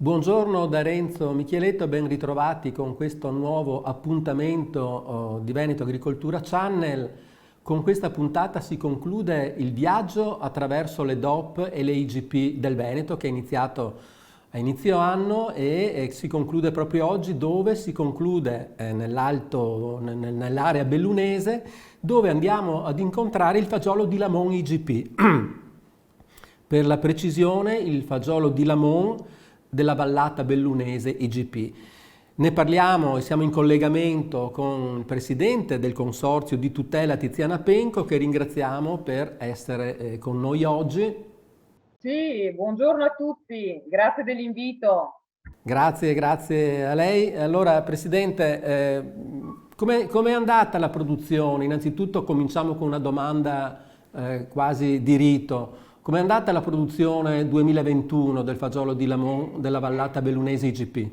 Buongiorno da Renzo Micheletto, ben ritrovati con questo nuovo appuntamento di Veneto Agricoltura Channel. Con questa puntata si conclude il viaggio attraverso le DOP e le IGP del Veneto che è iniziato a inizio anno e si conclude proprio oggi, dove si conclude nell'area bellunese, dove andiamo ad incontrare il fagiolo di Lamon IGP. Per la precisione, il fagiolo di Lamon della vallata bellunese IGP. Ne parliamo e siamo in collegamento con il presidente del consorzio di tutela Tiziana Penco, che ringraziamo per essere con noi oggi. Sì, buongiorno a tutti, grazie dell'invito. Grazie a lei. Allora, presidente, com'è andata la produzione? Innanzitutto cominciamo con una domanda quasi di rito. Com'è andata la produzione 2021 del fagiolo di Lamon della vallata bellunese IGP?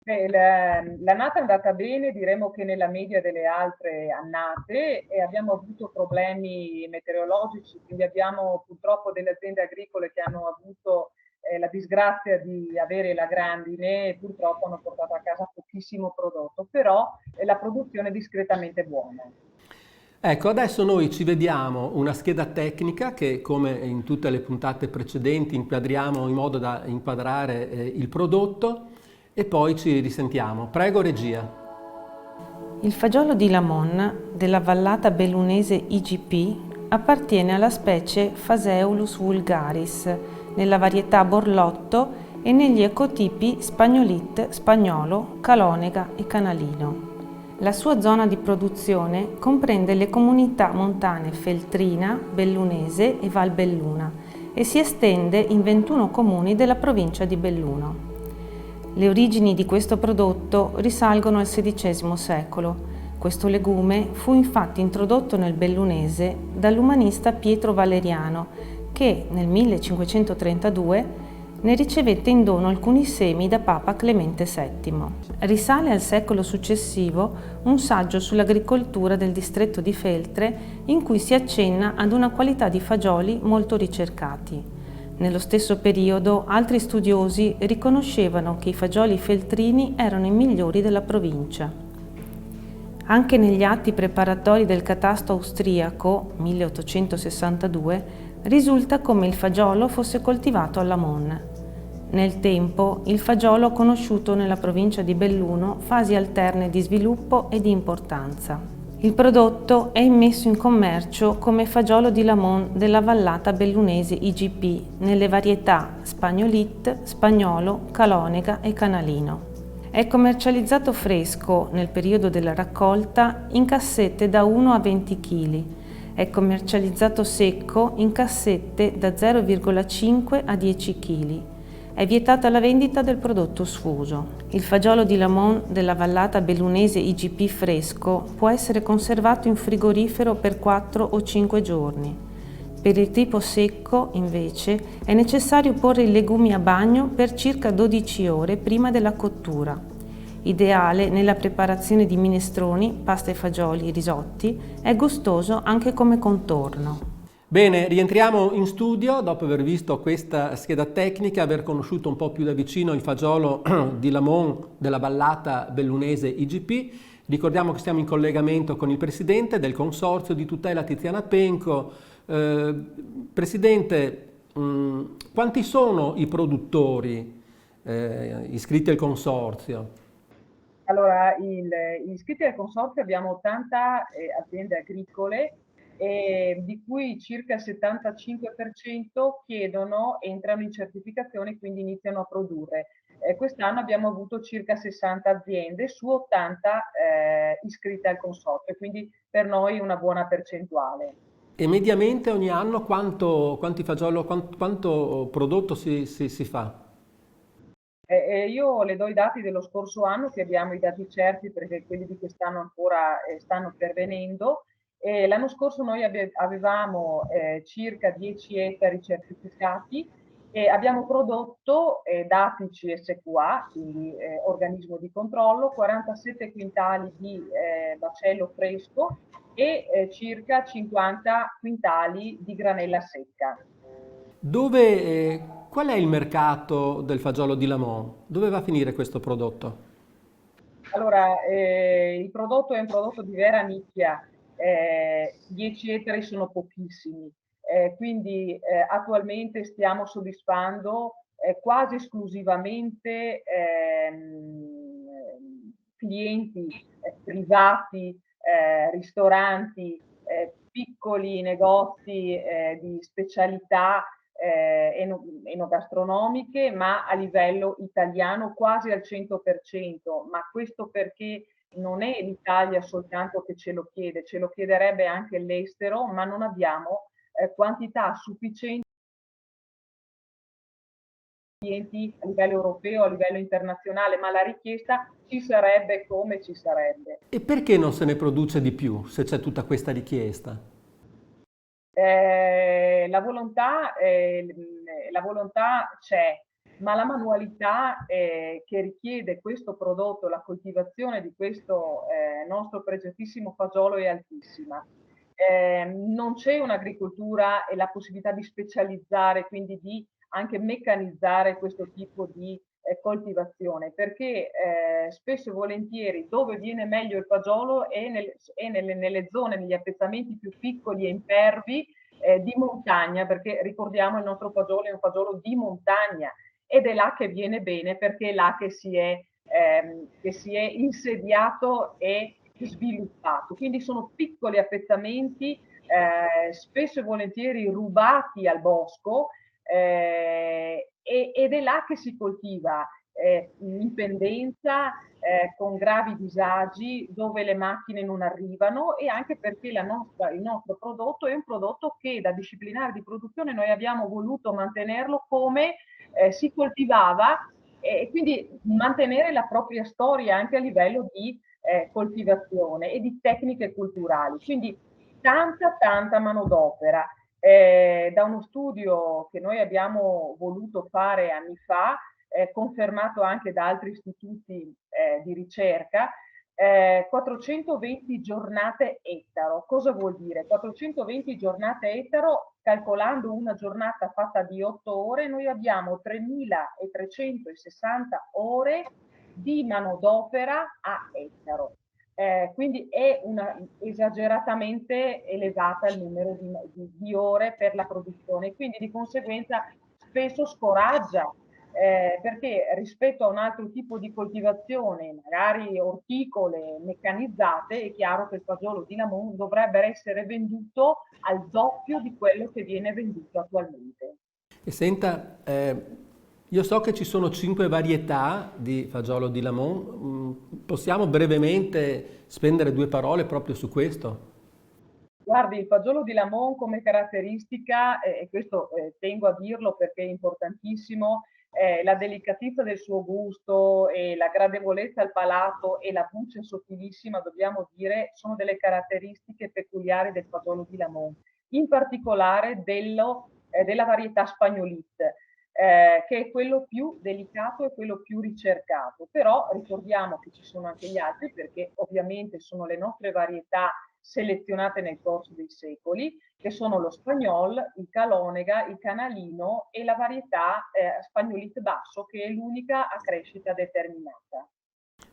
L'annata è andata bene, diremo che nella media delle altre annate e abbiamo avuto problemi meteorologici, quindi abbiamo purtroppo delle aziende agricole che hanno avuto la disgrazia di avere la grandine e purtroppo hanno portato a casa pochissimo prodotto, però la produzione è discretamente buona. Ecco, adesso noi ci vediamo una scheda tecnica che, come in tutte le puntate precedenti, inquadriamo in modo da inquadrare il prodotto e poi ci risentiamo. Prego, regia. Il fagiolo di Lamon della vallata bellunese IGP appartiene alla specie Phaseolus vulgaris, nella varietà Borlotto e negli ecotipi Spagnolit, Spagnolo, Calonega e Canalino. La sua zona di produzione comprende le comunità montane Feltrina, Bellunese e Val Belluna e si estende in 21 comuni della provincia di Belluno. Le origini di questo prodotto risalgono al XVI secolo. Questo legume fu infatti introdotto nel bellunese dall'umanista Pietro Valeriano, che nel 1532 ne ricevette in dono alcuni semi da Papa Clemente VII. Risale al secolo successivo un saggio sull'agricoltura del distretto di Feltre in cui si accenna ad una qualità di fagioli molto ricercati. Nello stesso periodo altri studiosi riconoscevano che i fagioli feltrini erano i migliori della provincia. Anche negli atti preparatori del catasto austriaco 1862 risulta come il fagiolo fosse coltivato a Lamon. Nel tempo il fagiolo ha conosciuto nella provincia di Belluno fasi alterne di sviluppo e di importanza. Il prodotto è immesso in commercio come fagiolo di Lamon della vallata bellunese IGP nelle varietà Spagnolit, Spagnolo, Calonega e Canalino. È commercializzato fresco nel periodo della raccolta in cassette da 1 a 20 kg. È commercializzato secco in cassette da 0,5 a 10 kg. È vietata la vendita del prodotto sfuso. Il fagiolo di Lamon della vallata bellunese IGP fresco può essere conservato in frigorifero per 4 o 5 giorni. Per il tipo secco, invece, è necessario porre i legumi a bagno per circa 12 ore prima della cottura. Ideale nella preparazione di minestroni, pasta e fagioli, risotti, è gustoso anche come contorno. Bene, rientriamo in studio dopo aver visto questa scheda tecnica, aver conosciuto un po' più da vicino il fagiolo di Lamon della vallata bellunese IGP. Ricordiamo che siamo in collegamento con il presidente del consorzio di tutela Tiziana Penco. Presidente, quanti sono i produttori iscritti al consorzio? Allora, gli iscritti al consorzio abbiamo 80 aziende agricole di cui circa il 75% chiedono, entrano in certificazione e quindi iniziano a produrre. Quest'anno abbiamo avuto circa 60 aziende su 80 iscritte al consorzio, quindi per noi una buona percentuale. E mediamente ogni anno quanto prodotto si fa? Io le do i dati dello scorso anno, che abbiamo i dati certi perché quelli di quest'anno ancora stanno pervenendo. L'anno scorso noi avevamo circa 10 ettari certificati e abbiamo prodotto dati CSQA, quindi organismo di controllo, 47 quintali di baccello fresco e circa 50 quintali di granella secca. Dove Qual è il mercato del fagiolo di Lamont? Dove va a finire questo prodotto? Allora, il prodotto è un prodotto di vera nicchia, 10 ettari sono pochissimi, quindi attualmente stiamo soddisfando quasi esclusivamente clienti privati, ristoranti, piccoli negozi di specialità enogastronomiche, ma a livello italiano quasi al 100%, ma questo perché non è l'Italia soltanto che ce lo chiede, ce lo chiederebbe anche l'estero, ma non abbiamo quantità sufficienti clienti a livello europeo, a livello internazionale, ma la richiesta ci sarebbe come ci sarebbe. E perché non se ne produce di più se c'è tutta questa richiesta? La volontà c'è, ma la manualità che richiede questo prodotto, la coltivazione di questo nostro pregiatissimo fagiolo è altissima. Non c'è un'agricoltura e la possibilità di specializzare, quindi di anche meccanizzare questo tipo di coltivazione, perché spesso e volentieri dove viene meglio il fagiolo è nelle zone, negli appezzamenti più piccoli e impervi di montagna, perché ricordiamo il nostro fagiolo è un fagiolo di montagna ed è là che viene bene perché è là che si è insediato e sviluppato. Quindi sono piccoli appezzamenti spesso e volentieri rubati al bosco ed è là che si coltiva in pendenza, con gravi disagi, dove le macchine non arrivano e anche perché il nostro prodotto è un prodotto che da disciplinare di produzione noi abbiamo voluto mantenerlo come si coltivava e quindi mantenere la propria storia anche a livello di coltivazione e di tecniche culturali. Quindi tanta manodopera. Da uno studio che noi abbiamo voluto fare anni fa, confermato anche da altri istituti di ricerca, 420 giornate ettaro. Cosa vuol dire? 420 giornate ettaro, calcolando una giornata fatta di 8 ore, noi abbiamo 3.360 ore di manodopera a ettaro. Quindi è esageratamente elevata il numero di ore per la produzione, quindi di conseguenza spesso scoraggia perché rispetto a un altro tipo di coltivazione, magari orticole meccanizzate, è chiaro che il fagiolo di Lamont dovrebbe essere venduto al doppio di quello che viene venduto attualmente. E senta, io so che ci sono 5 varietà di fagiolo di Lamont. Possiamo brevemente spendere 2 parole proprio su questo? Guardi, il fagiolo di Lamont come caratteristica, e questo tengo a dirlo perché è importantissimo, la delicatezza del suo gusto e la gradevolezza al palato e la buccia sottilissima, dobbiamo dire, sono delle caratteristiche peculiari del fagiolo di Lamont, in particolare della varietà Spagnolit, che è quello più delicato e quello più ricercato. Però ricordiamo che ci sono anche gli altri perché ovviamente sono le nostre varietà selezionate nel corso dei secoli, che sono lo spagnol, il calonega, il canalino e la varietà spagnolit basso, che è l'unica a crescita determinata.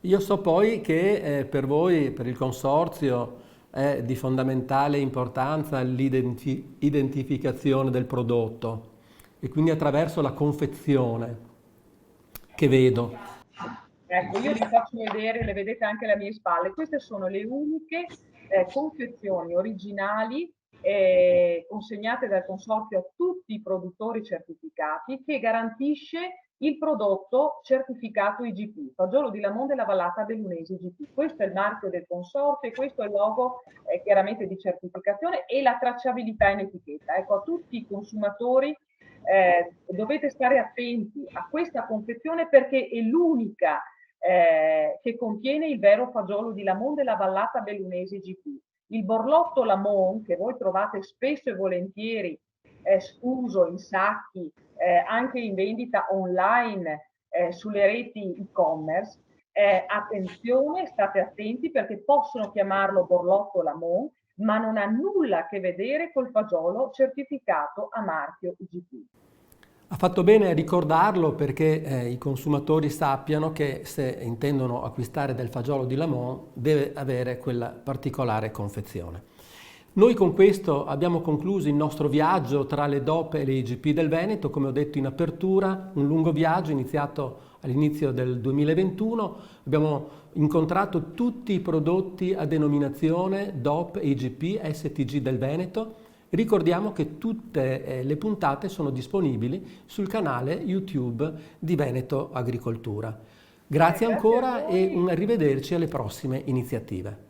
Io so poi che per voi, per il consorzio, è di fondamentale importanza l'identificazione del prodotto e quindi attraverso la confezione che vedo. Ecco, io vi faccio vedere, le vedete anche alle mie spalle, queste sono le uniche confezioni originali consegnate dal consorzio a tutti i produttori certificati che garantisce il prodotto certificato IGP, fagiolo di Lamont della Vallata Bellunese IGP. Questo è il marchio del consorzio e questo è il logo chiaramente di certificazione e la tracciabilità in etichetta. Ecco, a tutti i consumatori dovete stare attenti a questa confezione perché è l'unica che contiene il vero fagiolo di Lamont della Vallata Bellunese IGP. Il borlotto Lamont, che voi trovate spesso e volentieri sfuso in sacchi, anche in vendita online sulle reti e-commerce, attenzione, state attenti perché possono chiamarlo borlotto Lamont, ma non ha nulla a che vedere col fagiolo certificato a marchio IGP. Ha fatto bene a ricordarlo perché i consumatori sappiano che se intendono acquistare del fagiolo di Lamon deve avere quella particolare confezione. Noi con questo abbiamo concluso il nostro viaggio tra le DOP e le IGP del Veneto, come ho detto in apertura, un lungo viaggio iniziato all'inizio del 2021. Abbiamo incontrato tutti i prodotti a denominazione DOP, IGP, STG del Veneto. Ricordiamo che tutte le puntate sono disponibili sul canale YouTube di Veneto Agricoltura. Grazie ancora e un arrivederci alle prossime iniziative.